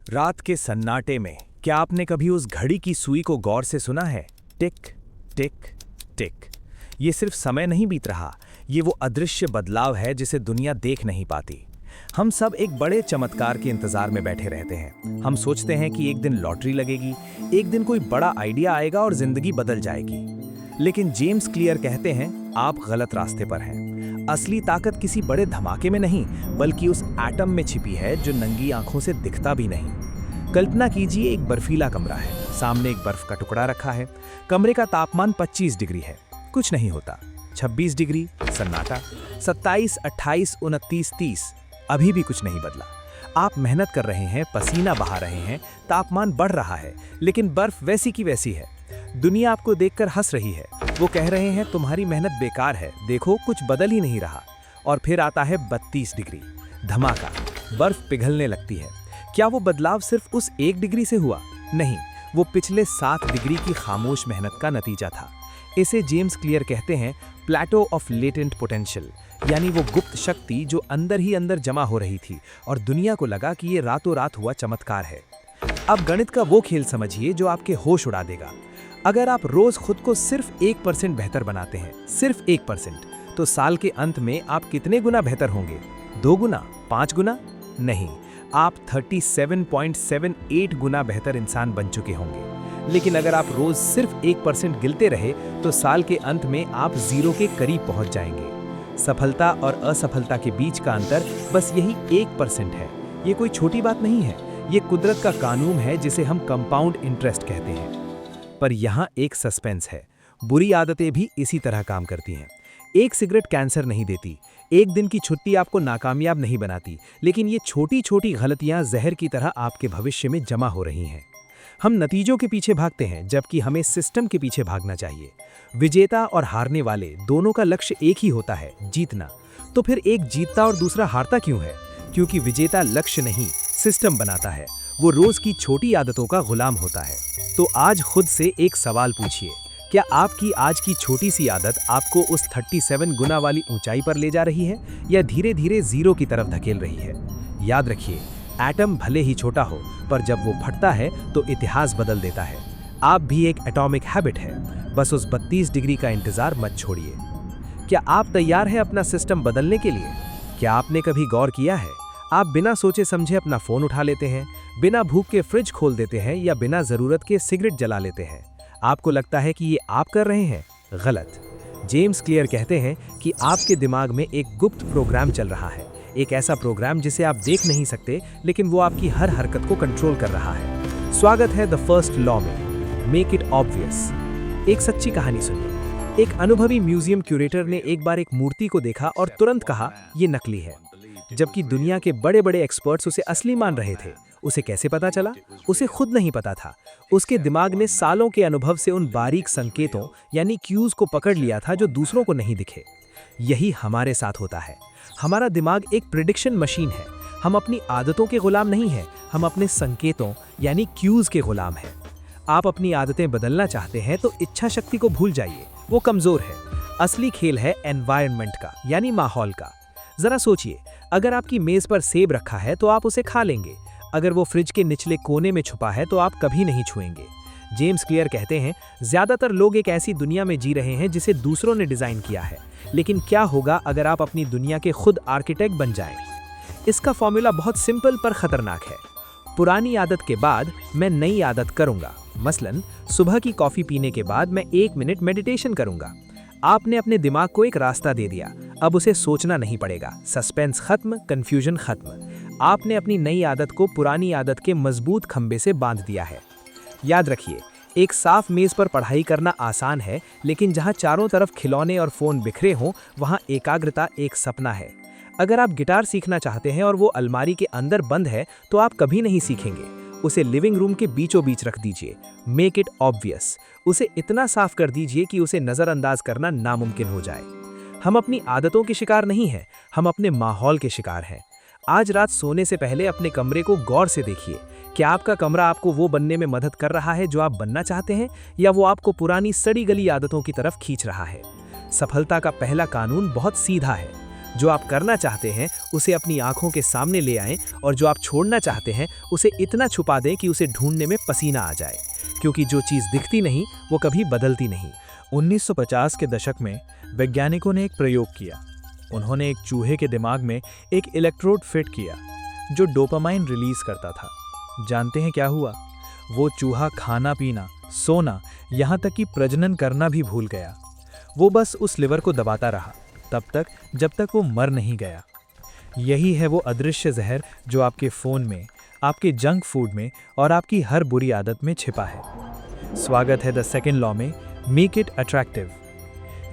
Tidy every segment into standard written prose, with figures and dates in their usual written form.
रात के सन्नाटे में क्या आपने कभी उस घड़ी की सुई को गौर से सुना है? टिक टिक टिक। ये सिर्फ समय नहीं बीत रहा, ये वो अदृश्य बदलाव है जिसे दुनिया देख नहीं पाती। हम सब एक बड़े चमत्कार के इंतजार में बैठे रहते हैं। हम सोचते हैं कि एक दिन लॉटरी लगेगी, एक दिन कोई बड़ा आइडिया आएगा और जिंदगी बदल जाएगी। लेकिन जेम्स क्लियर कहते हैं, आप गलत रास्ते पर हैं। असली ताकत किसी बड़े धमाके में नहीं, बल्कि उस एटम में छिपी है जो नंगी आंखों से दिखता भी नहीं। कल्पना कीजिए, एक बर्फीला कमरा है, सामने एक बर्फ का टुकड़ा रखा है। कमरे का तापमान 25 डिग्री है, कुछ नहीं होता। 26 डिग्री, सन्नाटा। 27, 28, 29, 30, अभी भी कुछ नहीं बदला। आप मेहनत कर रहे हैं, पसीना बहा रहे हैं, तापमान बढ़ रहा है, लेकिन बर्फ वैसी की वैसी है। दुनिया आपको देखकर हंस रही है। वो कह रहे हैं, तुम्हारी मेहनत बेकार है, देखो कुछ बदल ही नहीं रहा। और फिर आता है 32 डिग्री, धमाका, बर्फ पिघलने लगती है। क्या वो बदलाव सिर्फ उस 1 डिग्री से हुआ? नहीं, वो पिछले 7 डिग्री की खामोश मेहनत का नतीजा था। इसे जेम्स क्लियर कहते हैं प्लेटो ऑफ लेटेंट पोटेंशियल, यानी वो गुप्त शक्ति जो अंदर ही अंदर जमा हो रही थी और दुनिया को लगा कि ये रातों रात हुआ चमत्कार है। अब गणित का वो खेल समझिए जो आपके होश उड़ा देगा। अगर आप रोज खुद को सिर्फ 1% बेहतर बनाते हैं, सिर्फ 1%, तो साल के अंत में आप कितने गुना बेहतर होंगे? 2 गुना? 5 गुना? नहीं, आप 37.78 गुना बेहतर इंसान बन चुके होंगे। लेकिन अगर आप रोज सिर्फ 1% गिलते रहे तो साल के अंत में आप 0 के करीब पहुंच जाएंगे। सफलता और असफलता के बीच का अंतर बस यही 1% है। ये कोई छोटी बात नहीं है, ये कुदरत का कानून है जिसे हम कंपाउंड इंटरेस्ट कहते हैं। पर यहाँ एक सस्पेंस है, बुरी आदतें भी इसी तरह काम करती हैं। एक सिगरेट कैंसर नहीं देती, एक दिन की छुट्टी आपको नाकामयाब नहीं बनाती, लेकिन ये छोटी छोटी गलतियाँ जहर की तरह आपके भविष्य में जमा हो रही हैं। हम नतीजों के पीछे भागते हैं, जबकि हमें सिस्टम के पीछे भागना चाहिए। विजेता और हारने वाले दोनों का लक्ष्य एक ही होता है, जीतना। तो फिर एक जीतता और दूसरा हारता क्यों है? क्योंकि विजेता लक्ष्य नहीं, सिस्टम बनाता है। वो रोज की छोटी आदतों का गुलाम होता है। तो आज खुद से एक सवाल पूछिए, क्या आपकी आज की छोटी सी आदत आपको उस 37 गुना वाली ऊंचाई पर ले जा रही है, या धीरे धीरे 0 की तरफ धकेल रही है? याद रखिए, एटम भले ही छोटा हो, पर जब वो फटता है तो इतिहास बदल देता है। आप भी एक एटॉमिक हैबिट है, बस उस 32 डिग्री का इंतजार मत छोड़िए। क्या आप तैयार हैं अपना सिस्टम बदलने के लिए? क्या आपने कभी गौर किया है, आप बिना सोचे समझे अपना फोन उठा लेते हैं, बिना भूख के फ्रिज खोल देते हैं, या बिना जरूरत के सिगरेट जला लेते हैं। आपको लगता है कि ये आप कर रहे हैं? गलत। जेम्स क्लियर कहते हैं कि आपके दिमाग में एक गुप्त प्रोग्राम चल रहा है, एक ऐसा प्रोग्राम जिसे आप देख नहीं सकते, लेकिन वो आपकी हर हरकत को कंट्रोल कर रहा है। स्वागत है द फर्स्ट लॉ में, मेक इट ऑब्वियस। एक सच्ची कहानी सुनिए। एक अनुभवी म्यूजियम क्यूरेटर ने एक बार एक मूर्ति को देखा और तुरंत कहा, ये नकली है। जबकि दुनिया के बड़े बड़े एक्सपर्ट्स उसे असली मान रहे थे। उसे कैसे पता चला? उसे खुद नहीं पता था। उसके दिमाग ने सालों के अनुभव से उन बारीक संकेतों यानी क्यूज को पकड़ लिया था जो दूसरों को नहीं दिखे। यही हमारे साथ होता है। हमारा दिमाग एक प्रिडिक्शन मशीन है। हम अपनी आदतों के गुलाम नहीं हैं, हम अपने संकेतों यानी क्यूज के गुलाम हैं। आप अपनी आदतें बदलना चाहते हैं तो इच्छा शक्ति को भूल जाइए, वो कमजोर है। असली खेल है एनवायरनमेंट का, यानी माहौल का। जरा सोचिए, अगर आपकी मेज पर सेब रखा है तो आप उसे खा लेंगे। अगर वो फ्रिज के निचले कोने में छुपा है तो आप कभी नहीं छुएंगे। जेम्स क्लियर कहते हैं, ज्यादातर लोग एक ऐसी दुनिया में जी रहे हैं जिसे दूसरों ने डिजाइन किया है। लेकिन क्या होगा अगर आप अपनी दुनिया के खुद आर्किटेक्ट बन जाएं? इसका फॉर्मूला बहुत सिंपल पर खतरनाक है। पुरानी आदत के बाद मैं नई आदत करूंगा। मसलन, सुबह की कॉफी पीने के बाद मैं 1 मिनट मेडिटेशन करूंगा। आपने अपने दिमाग को एक रास्ता दे दिया, अब उसे सोचना नहीं पड़ेगा। सस्पेंस खत्म, कंफ्यूजन खत्म। आपने अपनी नई आदत को पुरानी आदत के मजबूत खंबे से बांध दिया है। याद रखिए, एक साफ मेज पर पढ़ाई करना आसान है, लेकिन जहां चारों तरफ खिलौने और फोन बिखरे हों, वहां एकाग्रता एक सपना है। अगर आप गिटार सीखना चाहते हैं और वो अलमारी के अंदर बंद है, तो आप कभी नहीं सीखेंगे। उसे लिविंग रूम के बीचों बीच रख दीजिए। Make it obvious. उसे इतना साफ कर दीजिए कि उसे नजरअंदाज करना नामुमकिन हो जाए। हम अपनी आदतों के शिकार नहीं हैं, हम अपने माहौल के शिकार हैं। आज रात सोने से पहले अपने कमरे को गौर से देखिए। क्या आपका कमरा आपको वो बनने में मदद कर रहा है जो आप बनना चाहते हैं, या वो आपको पुरानी सड़ी गली आदतों की तरफ खींच रहा है? सफलता का पहला कानून बहुत सीधा है। जो आप करना चाहते हैं उसे अपनी आंखों के सामने ले आएं और जो आप छोड़ना चाहते हैं उसे इतना छुपा दें कि उसे ढूंढने में पसीना आ जाए, क्योंकि जो चीज़ दिखती नहीं वो कभी बदलती नहीं। 1950 के दशक में वैज्ञानिकों ने एक प्रयोग किया। उन्होंने एक चूहे के दिमाग में एक इलेक्ट्रोड फिट किया जो डोपामाइन रिलीज करता था। जानते हैं क्या हुआ? वो चूहा खाना पीना, सोना, यहाँ तक कि प्रजनन करना भी भूल गया। वो बस उस लिवर को दबाता रहा तब तक जब तक वो मर नहीं गया। यही है वो अदृश्य जहर जो आपके फ़ोन में, आपके जंक फूड में और आपकी हर बुरी आदत में छिपा है। स्वागत है द सेकंड लॉ में, make it attractive.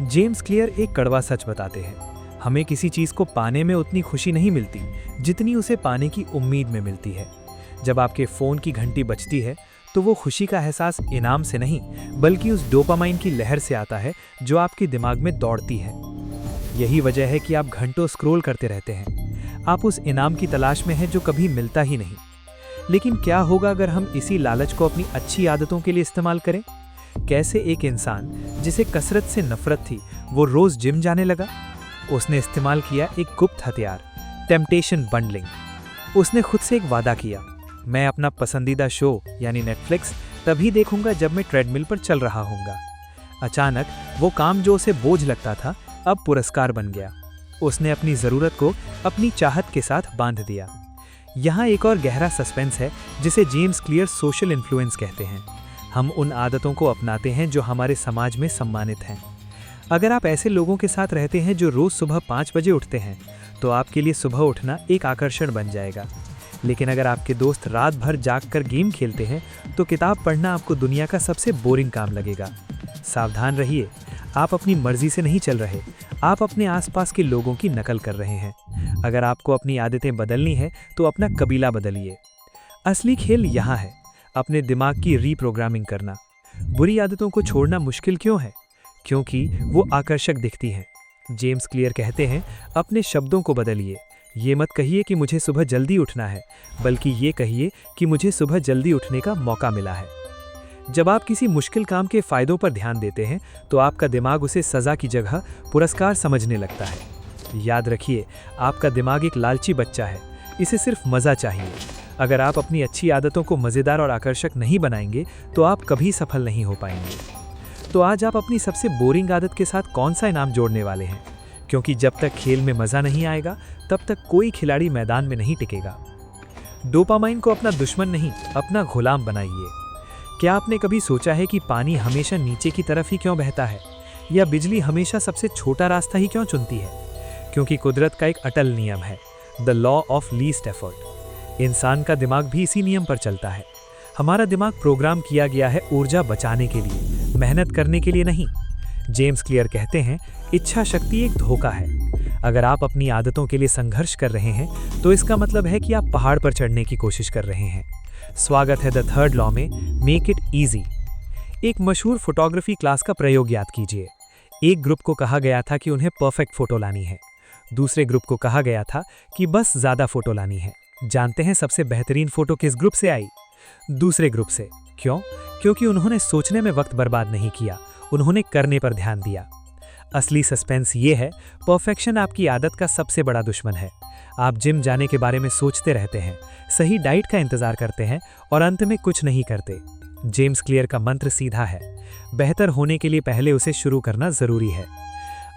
James clear एक कड़वा सच बताते हैं, हमें किसी चीज़ को पाने में उतनी खुशी नहीं मिलती जितनी उसे पाने की उम्मीद में मिलती है। जब आपके फ़ोन की घंटी बजती है तो वो खुशी का एहसास इनाम से नहीं बल्कि उस डोपामाइन की लहर से आता है जो आपके दिमाग में दौड़ती है। यही वजह है कि आप घंटों स्क्रॉल करते रहते हैं। आप उस इनाम की तलाश में हैं जो कभी मिलता ही नहीं। लेकिन क्या होगा अगर हम इसी लालच को अपनी अच्छी आदतों के लिए इस्तेमाल करें? कैसे एक इंसान जिसे कसरत से नफरत थी वो रोज़ जिम जाने लगा? उसने इस्तेमाल किया एक गुप्त हथियार, टेम्पटेशन बंडलिंग। उसने खुद से एक वादा किया, मैं अपना पसंदीदा शो यानी नेटफ्लिक्स तभी देखूंगा जब मैं ट्रेडमिल पर चल रहा हूँगा। अचानक वो काम जो उसे बोझ लगता था अब पुरस्कार बन गया। उसने अपनी ज़रूरत को अपनी चाहत के साथ बांध दिया। यहाँ एक और गहरा सस्पेंस है जिसे जेम्स क्लियर सोशल इन्फ्लुएंस कहते हैं। हम उन आदतों को अपनाते हैं जो हमारे समाज में सम्मानित हैं। अगर आप ऐसे लोगों के साथ रहते हैं जो रोज़ सुबह 5 बजे उठते हैं तो आपके लिए सुबह उठना एक आकर्षण बन जाएगा। लेकिन अगर आपके दोस्त रात भर जागकर गेम खेलते हैं तो किताब पढ़ना आपको दुनिया का सबसे बोरिंग काम लगेगा। सावधान रहिए, आप अपनी मर्जी से नहीं चल रहे, आप अपने आसपास के लोगों की नकल कर रहे हैं। अगर आपको अपनी आदतें बदलनी है तो अपना कबीला बदलिए। असली खेल यहाँ है, अपने दिमाग की रीप्रोग्रामिंग करना। बुरी आदतों को छोड़ना मुश्किल क्यों है? क्योंकि वो आकर्षक दिखती हैं। जेम्स क्लियर कहते हैं, अपने शब्दों को बदलिए। ये मत कहिए कि मुझे सुबह जल्दी उठना है, बल्कि ये कहिए कि मुझे सुबह जल्दी उठने का मौका मिला है। जब आप किसी मुश्किल काम के फ़ायदों पर ध्यान देते हैं तो आपका दिमाग उसे सज़ा की जगह पुरस्कार समझने लगता है। याद रखिए, आपका दिमाग एक लालची बच्चा है, इसे सिर्फ मज़ा चाहिए। अगर आप अपनी अच्छी आदतों को मज़ेदार और आकर्षक नहीं बनाएंगे तो आप कभी सफल नहीं हो पाएंगे। तो आज आप अपनी सबसे बोरिंग आदत के साथ कौन सा इनाम जोड़ने वाले हैं? क्योंकि जब तक खेल में मज़ा नहीं आएगा तब तक कोई खिलाड़ी मैदान में नहीं टिकेगा। डोपामाइन को अपना दुश्मन नहीं, अपना गुलाम बनाइए। क्या आपने कभी सोचा है कि पानी हमेशा नीचे की तरफ ही क्यों बहता है, या बिजली हमेशा सबसे छोटा रास्ता ही क्यों चुनती है? क्योंकि कुदरत का एक अटल नियम है, the law of least effort. इंसान का दिमाग भी इसी नियम पर चलता है। हमारा दिमाग प्रोग्राम किया गया है ऊर्जा बचाने के लिए, मेहनत करने के लिए नहीं। जेम्स क्लियर कहते हैं, इच्छा शक्ति एक धोखा है। अगर आप अपनी आदतों के लिए संघर्ष कर रहे हैं तो इसका मतलब है कि आप पहाड़ पर चढ़ने की कोशिश कर रहे हैं। स्वागत है द थर्ड लॉ में, मेक इट ईजी। एक मशहूर फोटोग्राफी क्लास का प्रयोग याद कीजिए। एक ग्रुप को कहा गया था कि उन्हें परफेक्ट फोटो लानी है, दूसरे ग्रुप को कहा गया था कि बस ज़्यादा फोटो लानी है। जानते हैं सबसे बेहतरीन फोटो किस ग्रुप से आई? दूसरे ग्रुप से। क्यों? क्योंकि उन्होंने सोचने में वक्त बर्बाद नहीं किया, उन्होंने करने पर ध्यान दिया। असली सस्पेंस ये है, परफेक्शन आपकी आदत का सबसे बड़ा दुश्मन है। आप जिम जाने के बारे में सोचते रहते हैं, सही डाइट का इंतजार करते हैं और अंत में कुछ नहीं करते। जेम्स क्लियर का मंत्र सीधा है, बेहतर होने के लिए पहले उसे शुरू करना जरूरी है।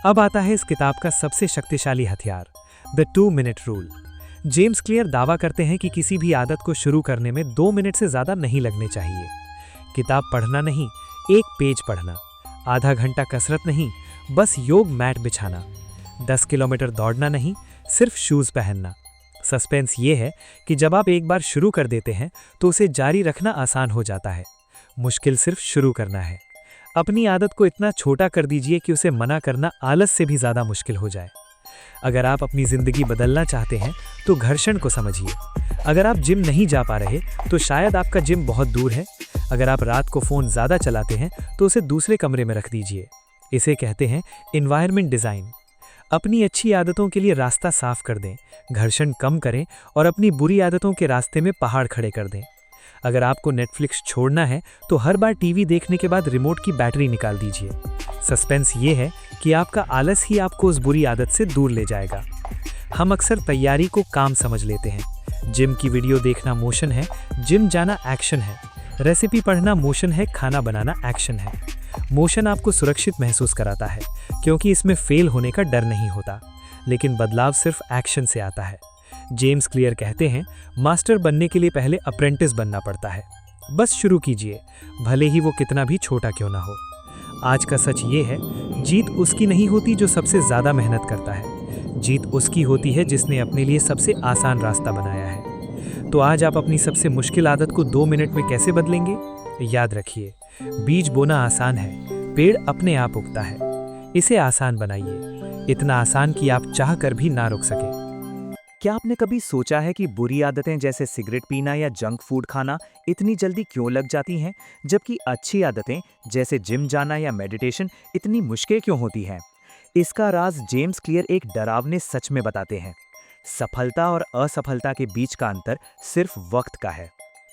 अब आता है इस किताब का सबसे शक्तिशाली हथियार, the 2 minute rule. James clear दावा करते हैं कि किसी भी आदत को शुरू करने में 2 मिनट से ज़्यादा नहीं लगने चाहिए। किताब पढ़ना नहीं, एक पेज पढ़ना। आधा घंटा कसरत नहीं, बस योग मैट बिछाना। 10 किलोमीटर दौड़ना नहीं, सिर्फ शूज़ पहनना। सस्पेंस ये है कि जब आप एक बार शुरू कर देते हैं तो उसे जारी रखना आसान हो जाता है। मुश्किल सिर्फ शुरू करना है। अपनी आदत को इतना छोटा कर दीजिए कि उसे मना करना आलस से भी ज़्यादा मुश्किल हो जाए। अगर आप अपनी ज़िंदगी बदलना चाहते हैं तो घर्षण को समझिए। अगर आप जिम नहीं जा पा रहे तो शायद आपका जिम बहुत दूर है। अगर आप रात को फ़ोन ज़्यादा चलाते हैं तो उसे दूसरे कमरे में रख दीजिए। इसे कहते हैं एनवायरनमेंट डिज़ाइन। अपनी अच्छी आदतों के लिए रास्ता साफ कर दें, घर्षण कम करें और अपनी बुरी आदतों के रास्ते में पहाड़ खड़े कर दें। अगर आपको नेटफ्लिक्स छोड़ना है तो हर बार टीवी देखने के बाद रिमोट की बैटरी निकाल दीजिए। सस्पेंस ये है कि आपका आलस ही आपको उस बुरी आदत से दूर ले जाएगा। हम अक्सर तैयारी को काम समझ लेते हैं। जिम की वीडियो देखना मोशन है, जिम जाना एक्शन है। रेसिपी पढ़ना मोशन है, खाना बनाना एक्शन है। मोशन आपको सुरक्षित महसूस कराता है क्योंकि इसमें फेल होने का डर नहीं होता, लेकिन बदलाव सिर्फ एक्शन से आता है। जेम्स क्लियर कहते हैं, मास्टर बनने के लिए पहले अप्रेंटिस बनना पड़ता है। बस शुरू कीजिए, भले ही वो कितना भी छोटा क्यों ना हो। आज का सच ये है, जीत उसकी नहीं होती जो सबसे ज़्यादा मेहनत करता है। जीत उसकी होती है जिसने अपने लिए सबसे आसान रास्ता बनाया है। तो आज आप अपनी सबसे मुश्किल आदत को 2 मिनट में कैसे बदलेंगे? याद रखिए, बीज बोना आसान है, पेड़ अपने आप उगता है। इसे आसान बनाइए, इतना आसान कि आप चाह कर भी ना रुक सके। क्या आपने कभी सोचा है कि बुरी आदतें जैसे सिगरेट पीना या जंक फूड खाना इतनी जल्दी क्यों लग जाती हैं, जबकि अच्छी आदतें जैसे जिम जाना या मेडिटेशन इतनी मुश्किल क्यों होती हैं? इसका राज जेम्स क्लियर एक डरावने सच में बताते हैं। सफलता और असफलता के बीच का अंतर सिर्फ वक्त का है।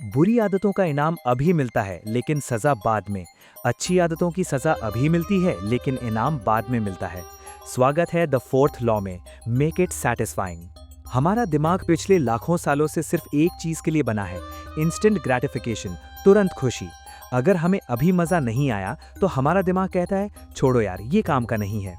बुरी आदतों का इनाम अभी मिलता है, लेकिन सजा बाद में। अच्छी आदतों की सजा अभी मिलती है, लेकिन इनाम बाद में मिलता है। स्वागत है द फोर्थ लॉ में, मेक इट सैटिस्फाइंग। हमारा दिमाग पिछले लाखों सालों से सिर्फ एक चीज के लिए बना है, इंस्टेंट ग्रेटिफिकेशन, तुरंत खुशी। अगर हमें अभी मजा नहीं आया तो हमारा दिमाग कहता है, छोड़ो यार, ये काम का नहीं है।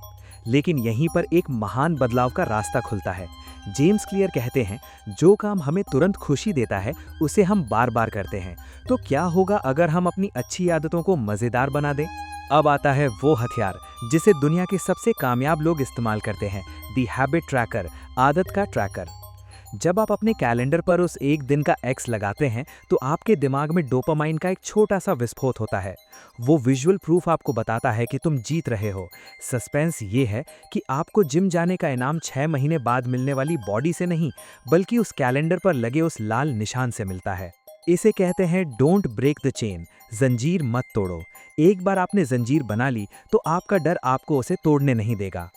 लेकिन यहीं पर एक महान बदलाव का रास्ता खुलता है। जेम्स क्लियर कहते हैं, जो काम हमें तुरंत खुशी देता है उसे हम बार बार करते हैं। तो क्या होगा अगर हम अपनी अच्छी आदतों को मजेदार बना दें? अब आता है वो हथियार जिसे दुनिया के सबसे कामयाब लोग इस्तेमाल करते हैं, दी हैबिट ट्रैकर, आदत का ट्रैकर। जब आप अपने कैलेंडर पर उस एक दिन का एक्स लगाते हैं तो आपके दिमाग में डोपामाइन का एक छोटा सा विस्फोट होता है। वो विजुअल प्रूफ आपको बताता है कि तुम जीत रहे हो। सस्पेंस ये है कि आपको जिम जाने का इनाम 6 महीने बाद मिलने वाली बॉडी से नहीं, बल्कि उस कैलेंडर पर लगे उस लाल निशान से मिलता है। इसे कहते हैं डोंट ब्रेक द चेन, जंजीर मत तोड़ो। एक बार आपने जंजीर बना ली तो आपका डर आपको उसे तोड़ने नहीं देगा।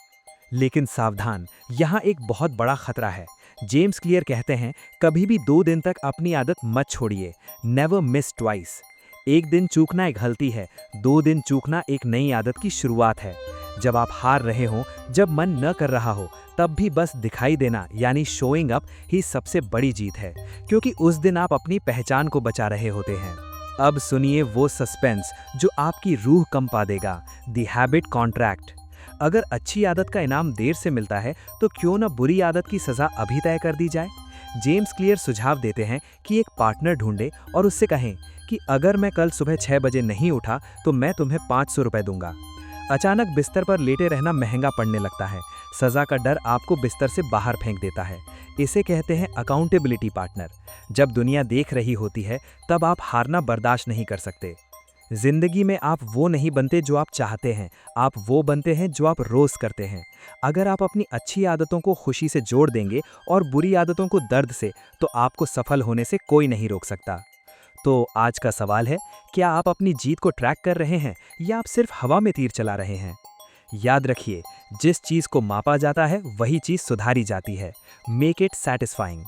लेकिन सावधान, यहाँ एक बहुत बड़ा खतरा है। जेम्स क्लियर कहते हैं, कभी भी 2 दिन तक अपनी आदत मत छोड़िए। Never miss twice. एक दिन चूकना एक गलती है, 2 दिन चूकना एक नई आदत की शुरुआत है। जब आप हार रहे हो, जब मन न कर रहा हो, तब भी बस दिखाई देना यानी शोइंग अप ही सबसे बड़ी जीत है, क्योंकि उस दिन आप अपनी पहचान को बचा रहे होते हैं। अब सुनिए वो सस्पेंस जो आपकी रूह कंपा देगा, द हैबिट कॉन्ट्रैक्ट। अगर अच्छी आदत का इनाम देर से मिलता है तो क्यों न बुरी आदत की सजा अभी तय कर दी जाए। जेम्स क्लियर सुझाव देते हैं कि एक पार्टनर ढूंढे और उससे कहें कि अगर मैं कल सुबह 6 बजे नहीं उठा तो मैं तुम्हें 500 रुपए दूंगा। अचानक बिस्तर पर लेटे रहना महंगा पड़ने लगता है। सजा का डर आपको बिस्तर से बाहर फेंक देता है। इसे कहते हैं अकाउंटेबिलिटी पार्टनर। जब दुनिया देख रही होती है तब आप हारना बर्दाश्त नहीं कर सकते। जिंदगी में आप वो नहीं बनते जो आप चाहते हैं, आप वो बनते हैं जो आप रोज करते हैं। अगर आप अपनी अच्छी आदतों को खुशी से जोड़ देंगे और बुरी आदतों को दर्द से, तो आपको सफल होने से कोई नहीं रोक सकता। तो आज का सवाल है, क्या आप अपनी जीत को ट्रैक कर रहे हैं या आप सिर्फ हवा में तीर चला रहे हैं? याद रखिए, जिस चीज को मापा जाता है वही चीज सुधारी जाती है। Make it satisfying.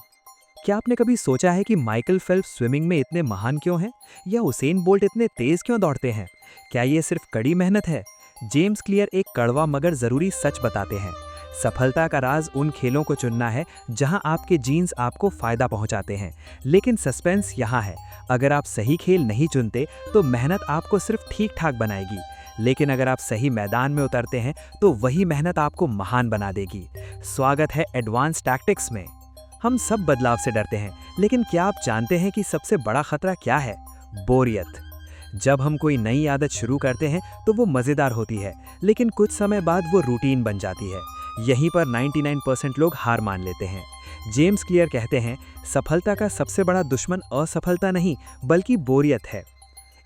क्या आपने कभी सोचा है कि माइकल फेल्प्स स्विमिंग में इतने महान क्यों हैं, या उसेन बोल्ट इतने तेज क्यों दौड़ते हैं? क्या ये सिर्फ कड़ी मेहनत है? जेम्स क्लियर एक कड़वा मगर जरूरी सच बताते हैं। सफलता का राज उन खेलों को चुनना है जहां आपके जीन्स आपको फायदा पहुंचाते हैं। लेकिन सस्पेंस यहाँ है, अगर आप सही खेल नहीं चुनते तो मेहनत आपको सिर्फ ठीक ठाक बनाएगी, लेकिन अगर आप सही मैदान में उतरते हैं तो वही मेहनत आपको महान बना देगी। स्वागत है एडवांस टैक्टिक्स में। हम सब बदलाव से डरते हैं, लेकिन क्या आप जानते हैं कि सबसे बड़ा खतरा क्या है? बोरियत। जब हम कोई नई आदत शुरू करते हैं तो वो मज़ेदार होती है, लेकिन कुछ समय बाद वो रूटीन बन जाती है। यहीं पर 99% लोग हार मान लेते हैं। जेम्स क्लियर कहते हैं, सफलता का सबसे बड़ा दुश्मन असफलता नहीं बल्कि बोरियत है।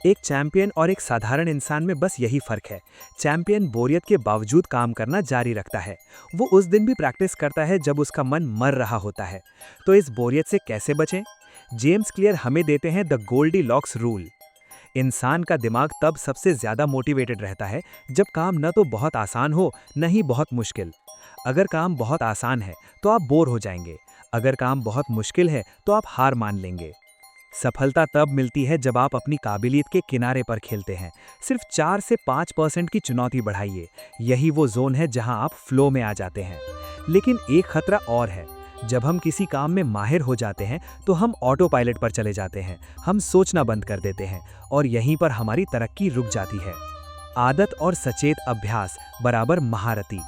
एक चैंपियन और एक साधारण इंसान में बस यही फर्क है। चैंपियन बोरियत के बावजूद काम करना जारी रखता है। वो उस दिन भी प्रैक्टिस करता है जब उसका मन मर रहा होता है। तो इस बोरियत से कैसे बचें? जेम्स क्लियर हमें देते हैं द गोल्डीलॉक्स रूल। इंसान का दिमाग तब सबसे ज्यादा मोटिवेटेड रहता है जब काम न तो बहुत आसान हो न ही बहुत मुश्किल। अगर काम बहुत आसान है तो आप बोर हो जाएंगे, अगर काम बहुत मुश्किल है तो आप हार मान लेंगे। सफलता तब मिलती है जब आप अपनी काबिलियत के किनारे पर खेलते हैं। सिर्फ 4 से 5% की चुनौती बढ़ाइए, यही वो जोन है जहां आप फ्लो में आ जाते हैं। लेकिन एक खतरा और है, जब हम किसी काम में माहिर हो जाते हैं तो हम ऑटो पायलट पर चले जाते हैं, हम सोचना बंद कर देते हैं और यहीं पर हमारी तरक्की रुक जाती है। आदत और सचेत अभ्यास बराबर महारती।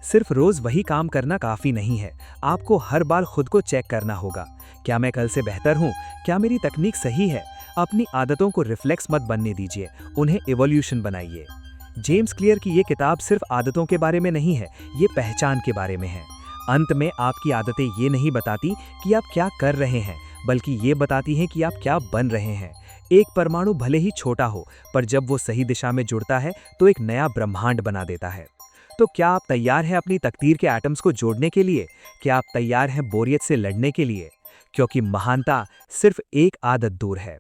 सिर्फ रोज वही काम करना काफी नहीं है, आपको हर बार खुद को चेक करना होगा। क्या मैं कल से बेहतर हूँ? क्या मेरी तकनीक सही है? अपनी आदतों को रिफ्लेक्स मत बनने दीजिए, उन्हें इवोल्यूशन बनाइए। जेम्स क्लियर की ये किताब सिर्फ आदतों के बारे में नहीं है, ये पहचान के बारे में है। अंत में आपकी आदतें ये नहीं बताती कि आप क्या कर रहे हैं, बल्कि ये बताती हैं कि आप क्या बन रहे हैं। एक परमाणु भले ही छोटा हो, पर जब वो सही दिशा में जुड़ता है तो एक नया ब्रह्मांड बना देता है। तो क्या आप तैयार हैं अपनी तकदीर के एटम्स को जोड़ने के लिए? क्या आप तैयार हैं बोरियत से लड़ने के लिए? क्योंकि महानता सिर्फ एक आदत दूर है।